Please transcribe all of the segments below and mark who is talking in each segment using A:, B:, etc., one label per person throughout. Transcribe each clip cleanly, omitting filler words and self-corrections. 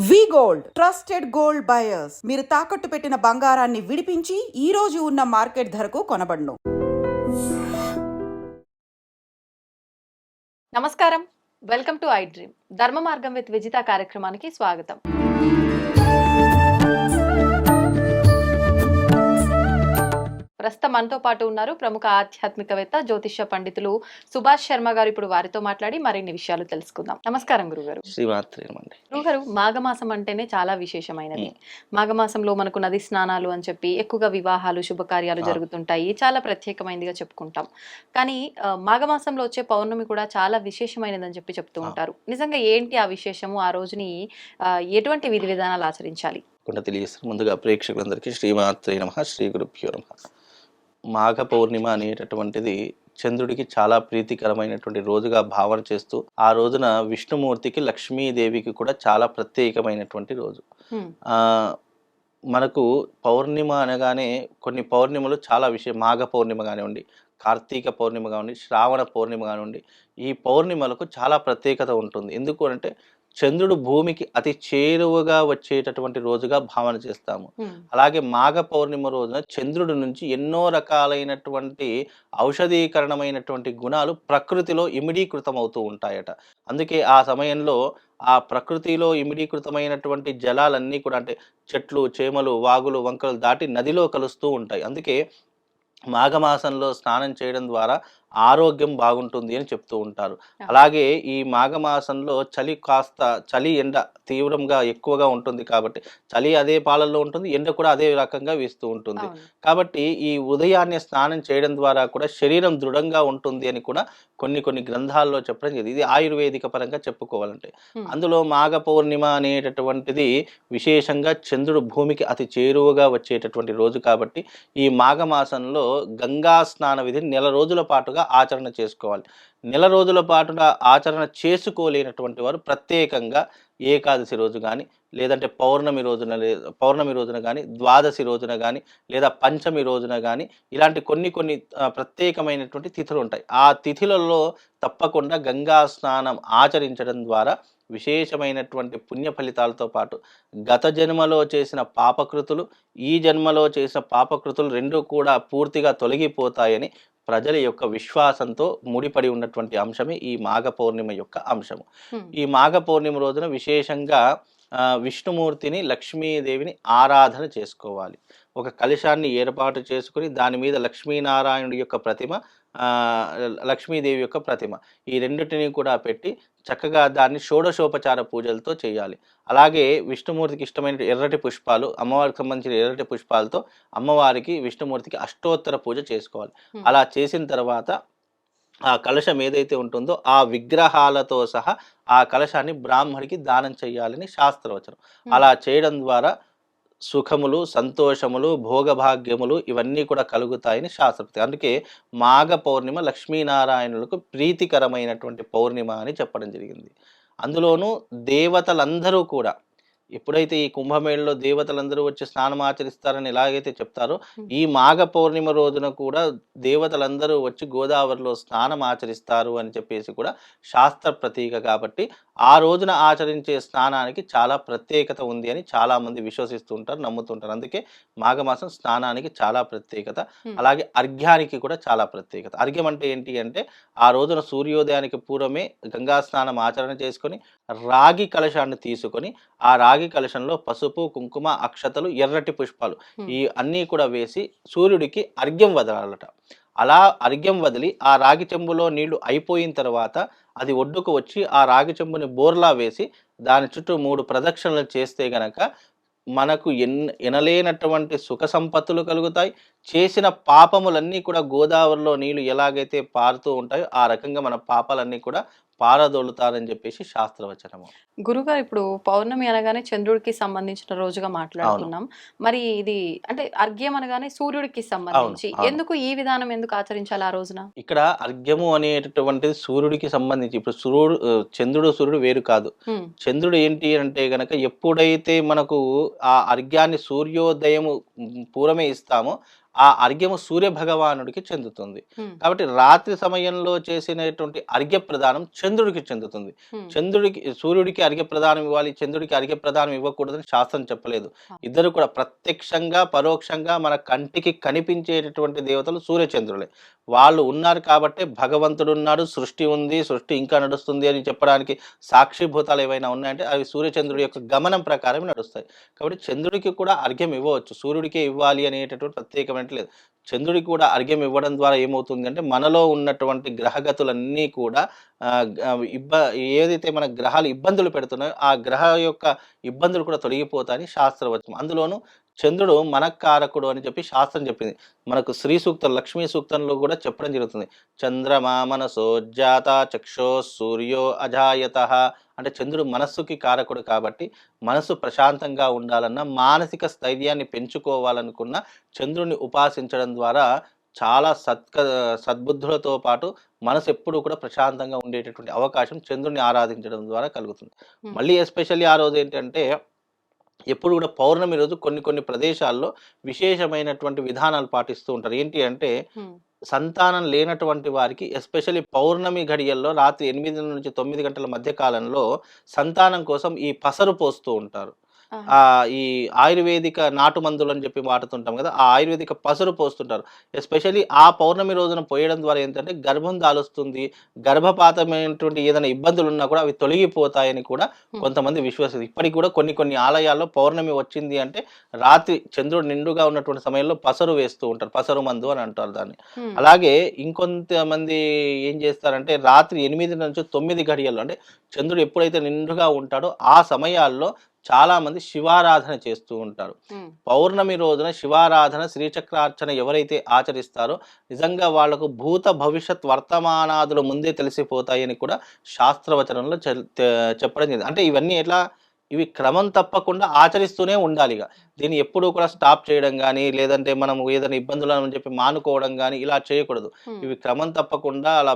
A: వి gold trusted gold buyers మీరు తాకట్టు పెట్టిన బంగారాన్ని విడిపించి ఈ రోజు ఉన్న మార్కెట్ ధరకు కొనబడును.
B: నమస్కారం, వెల్కమ్ టు ఐ డ్రీమ్. ధర్మ మార్గం విత్ విజిత కార్యక్రమానికి స్వాగతం. ప్రస్తుతం మనతో పాటు ఉన్నారు ప్రముఖ ఆధ్యాత్మికవేత్త జ్యోతిష్య పండితులు సుభాష్ శర్మ గారు. ఇప్పుడు వారితో మాట్లాడి మరిన్ని విషయాలు తెలుసుకుందాం. నమస్కారం గురుగారు. గురుగారు, మాఘమాసం అంటేనే చాలా విశేషమైనది. మాఘమాసంలో మనకు నది స్నానాలు అని చెప్పి ఎక్కువగా వివాహాలు శుభకార్యాలు జరుగుతుంటాయి. చాలా ప్రత్యేకమైనదిగా చెప్పుకుంటాం. కానీ మాఘమాసంలో వచ్చే పౌర్ణమి కూడా చాలా విశేషమైనదని చెప్పి చెప్తూ ఉంటారు. నిజంగా ఏంటి ఆ విశేషము? ఆ రోజుని ఎటువంటి విధి విధానాలు ఆచరించాలి?
C: ముందుగా ప్రేక్షకులందరికీ శ్రీమాత్రే నమః, శ్రీ గురుభ్యో నమః. మాఘ పౌర్ణిమ అనేటటువంటిది చంద్రుడికి చాలా ప్రీతికరమైనటువంటి రోజుగా భావన చేస్తూ, ఆ రోజున విష్ణుమూర్తికి లక్ష్మీదేవికి కూడా చాలా ప్రత్యేకమైనటువంటి రోజు. మనకు పౌర్ణిమ అనగానే కొన్ని పౌర్ణిమలు చాలా మాఘ పౌర్ణిమ కానివ్వండి, కార్తీక పౌర్ణిమ కానివ్వండి, శ్రావణ పౌర్ణిమ కానివ్వండి, ఈ పౌర్ణిమలకు చాలా ప్రత్యేకత ఉంటుంది. ఎందుకు అంటే చంద్రుడు భూమికి అతి చేరువగా వచ్చేటటువంటి రోజుగా భావన చేస్తాము. అలాగే మాఘ పౌర్ణిమ రోజున చంద్రుడి నుంచి ఎన్నో రకాలైనటువంటి ఔషధీకరణమైనటువంటి గుణాలు ప్రకృతిలో ఇమిడీకృతం అవుతూ ఉంటాయట. అందుకే ఆ సమయంలో ఆ ప్రకృతిలో ఇమిడీకృతమైనటువంటి జలాలన్నీ కూడా, అంటే చెట్లు, చేమలు, వాగులు, వంకలు దాటి నదిలో కలుస్తూ ఉంటాయి. అందుకే మాఘమాసంలో స్నానం చేయడం ద్వారా ఆరోగ్యం బాగుంటుంది అని చెప్తూ ఉంటారు. అలాగే ఈ మాఘమాసంలో చలి ఎండ తీవ్రంగా ఎక్కువగా ఉంటుంది కాబట్టి చలి అదే పాలల్లో ఉంటుంది, ఎండ కూడా అదే రకంగా వీస్తూ ఉంటుంది. కాబట్టి ఈ ఉదయాన్నే స్నానం చేయడం ద్వారా కూడా శరీరం దృఢంగా ఉంటుంది అని కూడా కొన్ని గ్రంథాల్లో చెప్పడం జరిగింది. ఇది ఆయుర్వేదిక పరంగా చెప్పుకోవాలంటే. అందులో మాఘ పౌర్ణిమ అనేటటువంటిది విశేషంగా చంద్రుడు భూమికి అతి చేరువగా వచ్చేటటువంటి రోజు కాబట్టి ఈ మాఘమాసంలో గంగా స్నాన విధిని నెల రోజుల పాటుగా ఆచరణ చేసుకోవాలి. నెల రోజుల పాటుగా ఆచరణ చేసుకోలేనటువంటి వారు ప్రత్యేకంగా ఏకాదశి రోజు కానీ, లేదంటే పౌర్ణమి రోజున కానీ, ద్వాదశి రోజున కానీ, లేదా పంచమి రోజున కానీ, ఇలాంటి కొన్ని ప్రత్యేకమైనటువంటి తిథులు ఉంటాయి. ఆ తిథులలో తప్పకుండా గంగా స్నానం ఆచరించడం ద్వారా విశేషమైనటువంటి పుణ్య ఫలితాలతో పాటు గత జన్మలో చేసిన పాపకృతులు, ఈ జన్మలో చేసిన పాపకృతులు రెండూ కూడా పూర్తిగా తొలగిపోతాయని ప్రజల యొక్క విశ్వాసంతో ముడిపడి ఉన్నటువంటి అంశమే ఈ మాఘ పౌర్ణిమ యొక్క అంశము. ఈ మాఘ పౌర్ణిమ రోజున విశేషంగా విష్ణుమూర్తిని, లక్ష్మీదేవిని ఆరాధన చేసుకోవాలి. ఒక కలశాన్ని ఏర్పాటు చేసుకుని దాని మీద లక్ష్మీనారాయణుడి యొక్క ప్రతిమ, లక్ష్మీదేవి యొక్క ప్రతిమ, ఈ రెండింటిని కూడా పెట్టి చక్కగా దాన్ని షోడశోపచార పూజలతో చేయాలి. అలాగే విష్ణుమూర్తికి ఇష్టమైన ఎర్రటి పుష్పాలు, అమ్మవారికి సంబంధించిన ఎర్రటి పుష్పాలతో అమ్మవారికి, విష్ణుమూర్తికి అష్టోత్తర పూజ చేసుకోవాలి. అలా చేసిన తర్వాత ఆ కలశం ఏదైతే ఉంటుందో ఆ విగ్రహాలతో సహా ఆ కలశాన్ని బ్రాహ్మడికి దానం చేయాలని శాస్త్రవచనం. అలా చేయడం ద్వారా సుఖములు, సంతోషములు, భోగభాగ్యములు ఇవన్నీ కూడా కలుగుతాయని శాస్త్రపతి. అందుకే మాఘ పౌర్ణిమ లక్ష్మీనారాయణులకు ప్రీతికరమైనటువంటి పౌర్ణిమ అని చెప్పడం జరిగింది. అందులోనూ దేవతలందరూ కూడా ఎప్పుడైతే ఈ కుంభమేళలో దేవతలందరూ వచ్చి స్నానం ఆచరిస్తారని ఎలాగైతే చెప్తారో, ఈ మాఘ పౌర్ణిమ రోజున కూడా దేవతలందరూ వచ్చి గోదావరిలో స్నానం ఆచరిస్తారు అని చెప్పేసి కూడా శాస్త్ర ప్రతీక. కాబట్టి ఆ రోజున ఆచరించే స్నానానికి చాలా ప్రత్యేకత ఉంది అని చాలామంది విశ్వసిస్తూ ఉంటారు, నమ్ముతుంటారు. అందుకే మాఘమాసం స్నానానికి చాలా ప్రత్యేకత. అలాగే అర్ఘ్యానికి కూడా చాలా ప్రత్యేకత. అర్ఘ్యం అంటే ఏంటి అంటే ఆ రోజున సూర్యోదయానికి పూర్వమే గంగా స్నానం ఆచరణ చేసుకొని రాగి కలశాన్ని తీసుకొని ఆ రాగి కలశంలో పసుపు, కుంకుమ, అక్షతలు, ఎర్రటి పుష్పాలు ఈ అన్నీ కూడా వేసి సూర్యుడికి అర్ఘ్యం వదలాలట. అలా అర్ఘ్యం వదిలి ఆ రాగి చెంబులో నీళ్లు అయిపోయిన తర్వాత అది ఒడ్డుకు వచ్చి ఆ రాగి చెంబుని బోర్లా వేసి దాని చుట్టూ 3 ప్రదక్షిణలు చేస్తే గనక మనకు ఎనలేనటువంటి సుఖ సంపత్తులు కలుగుతాయి. చేసిన పాపములన్నీ కూడా గోదావరిలో నీళ్లు ఎలాగైతే పారుతూ ఉంటాయో ఆ రకంగా మన పాపాలన్నీ కూడా పారదోలుతారని చెప్పేసి శాస్త్రవచనము.
B: గురుగారు, ఇప్పుడు పౌర్ణమి అనగానే చంద్రుడికి సంబంధించిన రోజుగా మాట్లాడుతున్నాం. మరి ఇది అంటే అర్ఘ్యం అనగానే సూర్యుడికి సంబంధించి ఎందుకు ఈ విధానం ఎందుకు ఆచరించాలి ఆ రోజున?
C: ఇక్కడ అర్ఘ్యము అనేటటువంటిది సూర్యుడికి సంబంధించి, ఇప్పుడు చంద్రుడు సూర్యుడు వేరు కాదు. చంద్రుడు ఏంటి అంటే గనక ఎప్పుడైతే మనకు ఆ అర్ఘ్యాన్ని సూర్యోదయము పూర్వమే ఇస్తామో ఆ అర్ఘ్యము సూర్య భగవానుడికి చెందుతుంది.
B: హ్మ్.
C: కాబట్టి రాత్రి సమయంలో చేసినటువంటి అర్ఘ్య ప్రదానం చంద్రుడికి చెందుతుంది.
B: హ్మ్.
C: సూర్యుడికి అర్ఘ్య ప్రదానం ఇవ్వాలి, చంద్రుడికి అర్ఘ్య ప్రదానం ఇవ్వకూడదని శాస్త్రం చెప్పలేదు.
B: ఆ!
C: ఇద్దరు కూడా ప్రత్యక్షంగా, పరోక్షంగా మన కంటికి కనిపించేటటువంటి దేవతలు సూర్యచంద్రులే. వాళ్ళు ఉన్నారు కాబట్టే భగవంతుడున్నాడు, సృష్టి ఉంది, సృష్టి ఇంకా నడుస్తుంది అని చెప్పడానికి సాక్షిభూతాలు ఏవైనా ఉన్నాయంటే అవి సూర్యచంద్రుడి యొక్క గమనం ప్రకారం నడుస్తాయి. కాబట్టి చంద్రుడికి కూడా అర్ఘ్యం ఇవ్వవచ్చు. సూర్యుడికే ఇవ్వాలి అనేటటువంటి ప్రత్యేకమైనటి లేదు. చంద్రుడికి కూడా అర్ఘ్యం ఇవ్వడం ద్వారా ఏమవుతుందంటే మనలో ఉన్నటువంటి గ్రహగతులన్నీ కూడా ఆహ్, గ ఇబ్బ ఏదైతే మన గ్రహాలు ఇబ్బందులు పెడుతున్నాయో ఆ గ్రహ యొక్క ఇబ్బందులు కూడా తొలగిపోతాయని శాస్త్రవచనం. అందులోనూ చంద్రుడు మనఃకారకుడు అని చెప్పి శాస్త్రం చెప్పింది. మనకు శ్రీ సూక్తం, లక్ష్మీ సూక్తంలో కూడా చెప్పడం జరుగుతుంది. చంద్రమా మనసోజ్జాత చక్షో సూర్యో అజాయతః అంటే చంద్రుడు మనస్సుకి కారకుడు కాబట్టి మనసు ప్రశాంతంగా ఉండాలన్నా, మానసిక స్థైర్యాన్ని పెంచుకోవాలనుకున్న చంద్రుడిని ఉపాసించడం ద్వారా చాలా సద్బుద్ధులతో పాటు మనసు ఎప్పుడూ కూడా ప్రశాంతంగా ఉండేటటువంటి అవకాశం చంద్రుడిని ఆరాధించడం ద్వారా కలుగుతుంది.
B: హ్మ్.
C: మళ్ళీ ఎస్పెషల్లీ ఆ రోజు ఏంటంటే ఎప్పుడు కూడా పౌర్ణమి రోజు కొన్ని కొన్ని ప్రదేశాల్లో విశేషమైనటువంటి విధానాలు పాటిస్తూ ఉంటారు. ఏంటి అంటే
B: హ్మ్.
C: సంతానం లేనటువంటి వారికి ఎస్పెషల్లీ పౌర్ణమి ఘడియల్లో రాత్రి 8-9 గంటల మధ్య కాలంలో సంతానం కోసం ఈ పసరు పోస్తూ ఉంటారు.
B: ఆహా!
C: ఈ ఆయుర్వేదిక నాటు మందులని చెప్పి వాడుతుంటాం కదా! ఆ ఆయుర్వేదిక పసరు పోస్తుంటారు. ఎస్పెషల్లీ ఆ పౌర్ణమి రోజున పోయడం ద్వారా ఏంటంటే గర్భం దాలుస్తుంది. గర్భపాతమైనటువంటి ఏదైనా ఇబ్బందులున్నా కూడా అవి తొలగిపోతాయని కూడా
B: హ్మ్.
C: కొంతమంది ఇప్పటికి కూడా కొన్ని కొన్ని ఆలయాల్లో పౌర్ణమి వచ్చింది అంటే రాత్రి చంద్రుడు నిండుగా ఉన్నటువంటి సమయంలో పసరు వేస్తూ ఉంటారు. పసరు మందు అని అంటారు దాన్ని.
B: హ్మ్.
C: అలాగే ఇంకొంతమంది ఏం చేస్తారంటే రాత్రి 8-9 గడియల్లో అంటే చంద్రుడు ఎప్పుడైతే నిండుగా ఉంటాడో ఆ సమయాల్లో చాలామంది శివారాధన చేస్తూ ఉంటారు.
B: హ్మ్.
C: పౌర్ణమి రోజున శివారాధన, శ్రీచక్రార్చన ఎవరైతే ఆచరిస్తారో నిజంగా వాళ్లకు భూత భవిష్యత్ వర్తమానాదులు ముందే తెలిసిపోతాయని కూడా శాస్త్రవచనంలో చెప్పడం జరిగింది. అంటే ఇవన్నీ ఎట్లా ఇవి క్రమం తప్పకుండా ఆచరిస్తూనే ఉండాలిగ. దీన్ని ఎప్పుడూ కూడా స్టాప్ చేయడం గానీ, లేదంటే మనం ఏదైనా ఇబ్బందులని చెప్పి మానుకోవడం గానీ ఇలా చేయకూడదు.
B: హ్మ్.
C: ఇవి క్రమం తప్పకుండా అలా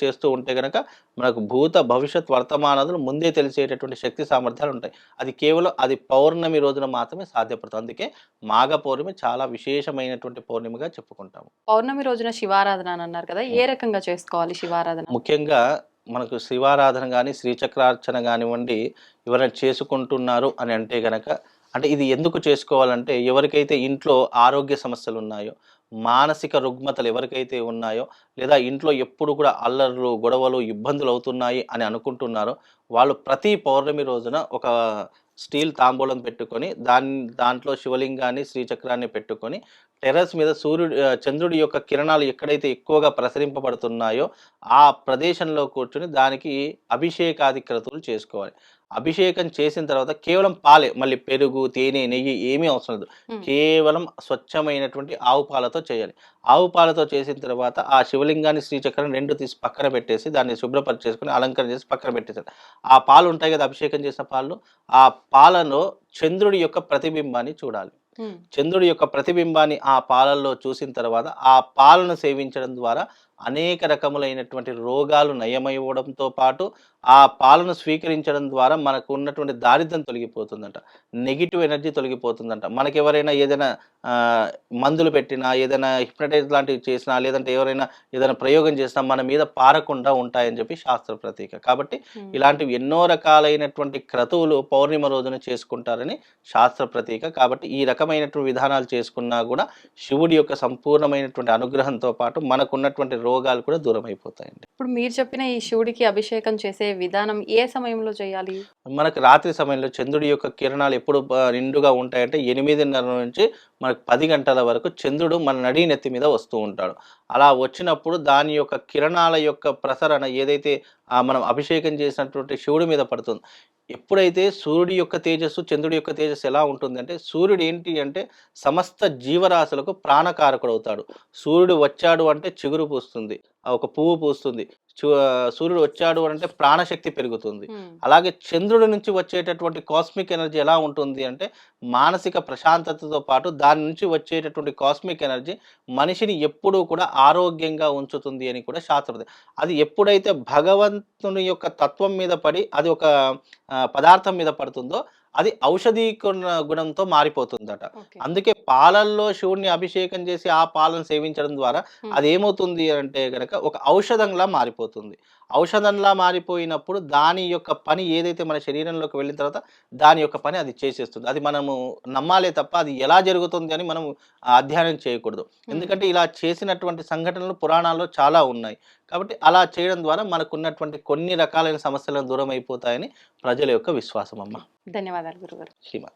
C: చేస్తూ ఉంటే గనక మనకు భూత భవిష్యత్ వర్తమానాదులు ముందే తెలిసేటటువంటి శక్తి సామర్థ్యాలు ఉంటాయి. అది కేవలం అది పౌర్ణమి రోజున మాత్రమే సాధ్యపడుతుంది. అందుకే మాఘ పౌర్ణమి చాలా విశేషమైనటువంటి పౌర్ణమిగా చెప్పుకుంటాము.
B: పౌర్ణమి రోజున శివారాధన అని అన్నారు కదా! ఏ
C: హ్మ్.
B: రకంగా చేసుకోవాలి శివారాధన?
C: ముఖ్యంగా మనకు శివారాధన గాని, శ్రీచక్రార్చన గానివ్వండి, ఎవరైనా చేసుకుంటున్నారు అని అంటే గనక అంటే ఇది ఎందుకు చేసుకోవాలంటే ఎవరికైతే ఇంట్లో ఆరోగ్య సమస్యలున్నాయో, మానసిక రుగ్మతలు ఎవరికైతే ఉన్నాయో, లేదా ఇంట్లో ఎప్పుడు కూడా అల్లర్లు, గొడవలు, ఇబ్బందులవుతున్నాయి అని అనుకుంటున్నారో, వాళ్ళు ప్రతి పౌర్ణమి రోజున ఒక స్టీల్ తాంబూలం పెట్టుకొని దాంట్లో శివలింగాన్ని, శ్రీచక్రాన్ని పెట్టుకొని టెర్రస్ మీద చంద్రుడి యొక్క కిరణాలు ఎక్కడైతే ఎక్కువగా ప్రసరింపబడుతున్నాయో ఆ ప్రదేశంలో కూర్చొని దానికి అభిషేకాది క్రతువులు చేసుకోవాలి. అభిషేకం చేసిన తర్వాత కేవలం పాలే, మళ్ళీ పెరుగు, తేనె, నెయ్యి ఏమీ అవసరం లేదు.
B: హ్మ్.
C: కేవలం స్వచ్ఛమైనటువంటి ఆవు పాలతో చేయాలి. ఆవు పాలతో చేసిన తర్వాత ఆ శివలింగాన్ని, శ్రీచక్రాన్ని 2 తీసి పక్కన పెట్టేసి దాన్ని శుభ్రపరిచేసుకొని అలంకరణ చేసి పక్కన పెట్టేసారు. ఆ పాలు ఉంటాయి కదా! అభిషేకం చేసిన పాలు, ఆ పాలలో చంద్రుడి యొక్క ప్రతిబింబాన్ని చూడాలి.
B: హ్మ్.
C: చంద్రుడి యొక్క ప్రతిబింబాన్ని ఆ పాలల్లో చూసిన తర్వాత ఆ పాలను సేవించడం ద్వారా అనేక రకములైనటువంటి రోగాలు నయమవ్వడంతో పాటు ఆ పాలను స్వీకరించడం ద్వారా మనకు ఉన్నటువంటి దారిద్ర్యం తొలగిపోతుందంట. Negative energy తొలగిపోతుందంట. మనకెవరైనా ఏదైనా మందులు పెట్టినా, ఏదైనా హిప్నటైజ్ లాంటివి చేసినా, లేదంటే ఎవరైనా ఏదైనా ప్రయోగం చేసినా మన మీద పారకుండా ఉంటాయని చెప్పి శాస్త్ర ప్రతీక. కాబట్టి
B: హ్మ్.
C: ఇలాంటివి ఎన్నో రకాలైనటువంటి క్రతువులు పౌర్ణిమ రోజున చేసుకుంటారని శాస్త్ర ప్రతీక. కాబట్టి ఈ రకమైనటువంటి విధానాలు చేసుకున్నా కూడా శివుడి యొక్క సంపూర్ణమైనటువంటి అనుగ్రహంతో పాటు మనకున్నటువంటి రోగాలు కూడా దూరం అయిపోతాయండి.
B: ఇప్పుడు మీరు చెప్పిన ఈ శివుడికి అభిషేకం చేసే విధానం ఏ సమయంలో చేయాలి?
C: మనకు రాత్రి సమయంలో చంద్రుడి యొక్క కిరణాలు ఎప్పుడు నిండుగా ఉంటాయంటే 8:30 నుంచి మనకు 10 గంటల వరకు చంద్రుడు మన నడి నెత్తి మీద వస్తూ ఉంటాడు. అలా వచ్చినప్పుడు దాని యొక్క కిరణాల యొక్క ప్రసరణ ఏదైతే మనం అభిషేకం చేసినటువంటి శివుడి మీద పడుతుంది. ఎప్పుడైతే సూర్యుడి యొక్క తేజస్సు, చంద్రుడి యొక్క తేజస్సు ఎలా ఉంటుందంటే సూర్యుడు ఏంటి అంటే సమస్త జీవరాశులకు ప్రాణకారకుడవుతాడు. సూర్యుడు వచ్చాడు అంటే చిగురు పూస్తుంది. ఒక పువ్వు పూస్తుంది. సూర్యుడు వచ్చాడు అంటే ప్రాణశక్తి పెరుగుతుంది.
B: హ్మ్.
C: అలాగే చంద్రుడి నుంచి వచ్చేటటువంటి కాస్మిక్ ఎనర్జీ ఎలా ఉంటుంది అంటే మానసిక ప్రశాంతతతో పాటు దాని నుంచి వచ్చేటటువంటి కాస్మిక్ ఎనర్జీ మనిషిని ఎప్పుడూ కూడా ఆరోగ్యంగా ఉంచుతుంది అని కూడా శాస్త్రం. అది ఎప్పుడైతే భగవంతుని యొక్క తత్వం మీద పడి అది ఒక పదార్థం మీద పడుతుందో అది ఔషధీ గుణంతో మారిపోతుందట.
B: ఓకే.
C: అందుకే పాలల్లో శివుడిని అభిషేకం చేసి ఆ పాలను సేవించడం ద్వారా
B: హ్మ్.
C: అది ఏమవుతుంది అంటే గనక ఒక ఔషధంలా మారిపోతుంది. ఔషధంలా మారిపోయినప్పుడు దాని యొక్క పని ఏదైతే మన శరీరంలోకి వెళ్ళిన తర్వాత దాని యొక్క పని అది చేసేస్తుంది. అది మనము నమ్మాలే తప్ప అది ఎలా జరుగుతుంది అని మనం అధ్యయనం చేయకూడదు. ఎందుకంటే ఇలా చేసినటువంటి సంఘటనలు పురాణాల్లో చాలా ఉన్నాయి. కాబట్టి అలా చేయడం ద్వారా మనకున్నటువంటి కొన్ని రకాలైన సమస్యలను దూరం అయిపోతాయని ప్రజల యొక్క విశ్వాసం అమ్మ.
B: ధన్యవాదాలు గురుగారు.
C: శ్రీమాన్.